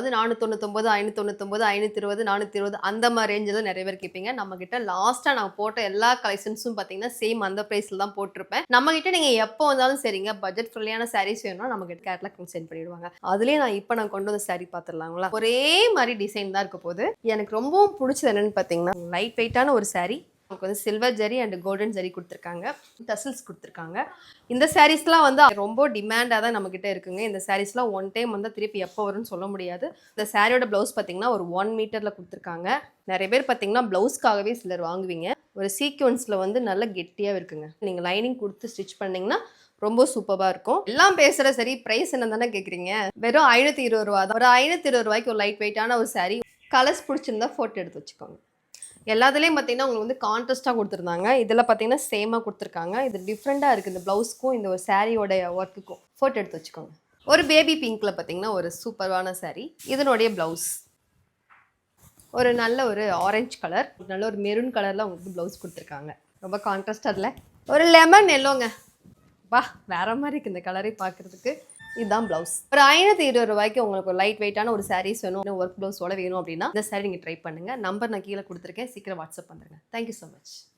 அது 499, 599, 520, 420 அந்த மாதிரி ரேஞ்சில் நிறைய பேர் கேட்பீங்க. நம்ம கிட்ட லாஸ்ட்டாக நான் போட்ட எல்லா கலெக்ஷன்ஸும் பார்த்தீங்கன்னா சேம் அந்த ப்ரைஸில் தான் போட்டிருப்பேன். நம்ம கிட்ட நீங்கள் எப்போ வந்தாலும் சரிங்க, பட்ஜெட் ஃப்ரெண்ட்லியான சாரீஸ் வேணும்னா நம்ம கிட்ட கேட்லாக் சென்ட் பண்ணிடுவாங்க. அதுலேயே நான் இப்போ கொண்டு வந்த சாரீ பார்த்துடலாங்களா? ஒரே மாதிரி டிசைன் தான் இருக்க போது. எனக்கு ரொம்பவும் பிடிச்சது என்னன்னு பார்த்தீங்கன்னா, லைட் வெயிட்டான ஒரு சாரீ. நமக்கு வந்து silver zari and golden zari கொடுத்துருக்காங்க, டசல்ஸ் கொடுத்துருக்காங்க. இந்த சாரீஸ்லாம் வந்து ரொம்ப டிமாண்டாக தான் நம்மக்கிட்ட இருக்குங்க. இந்த சாரீஸ்லாம் ஒன் டைம் வந்து திருப்பி எப்போ வரும்னு சொல்ல முடியாது. இந்த சாரியோட ப்ளவுஸ் பார்த்தீங்கன்னா ஒரு 1 மீட்டரில் கொடுத்துருக்காங்க. நிறைய பேர் பார்த்தீங்கன்னா ப்ளவுஸ்க்காகவே சிலர் வாங்குவீங்க. ஒரு சீக்வன்ஸில் வந்து நல்லா கெட்டியாக இருக்குங்க. நீங்கள் லைனிங் கொடுத்து ஸ்டிச் பண்ணிங்கன்னா ரொம்ப சூப்பராக இருக்கும். எல்லாம் பேசுகிற சரி, ப்ரைஸ் என்ன தானே கேட்குறீங்க? வெறும் 520 ரூபா தான். ஒரு 520 ரூபாய்க்கு ஒரு லைட் வெயிட்டான ஒரு சாரீ. கலர்ஸ் பிடிச்சிருந்தா ஃபோட்டோ எடுத்து வச்சுக்கோங்க. எல்லாத்துலேயும் பார்த்தீங்கன்னா உங்களுக்கு வந்து கான்ட்ராஸ்ட்டாக கொடுத்துருந்தாங்க. இதில் பார்த்தீங்கன்னா சேமாக கொடுத்துருக்காங்க. இது டிஃப்ரெண்ட்டாக இருக்குது இந்த ப்ளவுஸ்க்கும் இந்த ஒரு சாரியோடைய ஒர்க்குக்கும். ஃபோட்டோ எடுத்து வச்சுக்கோங்க. ஒரு பேபி பிங்க்கில் பார்த்தீங்கன்னா ஒரு சூப்பரான சாரீ. இதனுடைய ப்ளவுஸ் ஒரு நல்ல ஒரு ஆரஞ்சு கலர், நல்ல ஒரு மெரூன் கலரில் உங்களுக்கு ப்ளவுஸ் கொடுத்துருக்காங்க. ரொம்ப கான்ட்ராஸ்டாக இல்லை, ஒரு லெமன் எல்லோங்க. வா, வேற மாதிரி இருக்குது இந்த கலரை பார்க்குறதுக்கு. இதுதான் ப்ளவுஸ். ஒரு 520 ரூபாய்க்கு உங்களுக்கு ஒரு லைட் வெயிட்டான ஒரு சாரீஸ் வேணும், ஒர்க் ப்ளவுஸோட வேணும் அப்படின்னா இந்த சாரீ நீங்கள் ட்ரை பண்ணுங்கள். நம்பர் நான் கீழே கொடுத்துருக்கேன். சீக்கிரம் வாட்ஸ்அப் பண்ணுறேங்க. Thank you so much.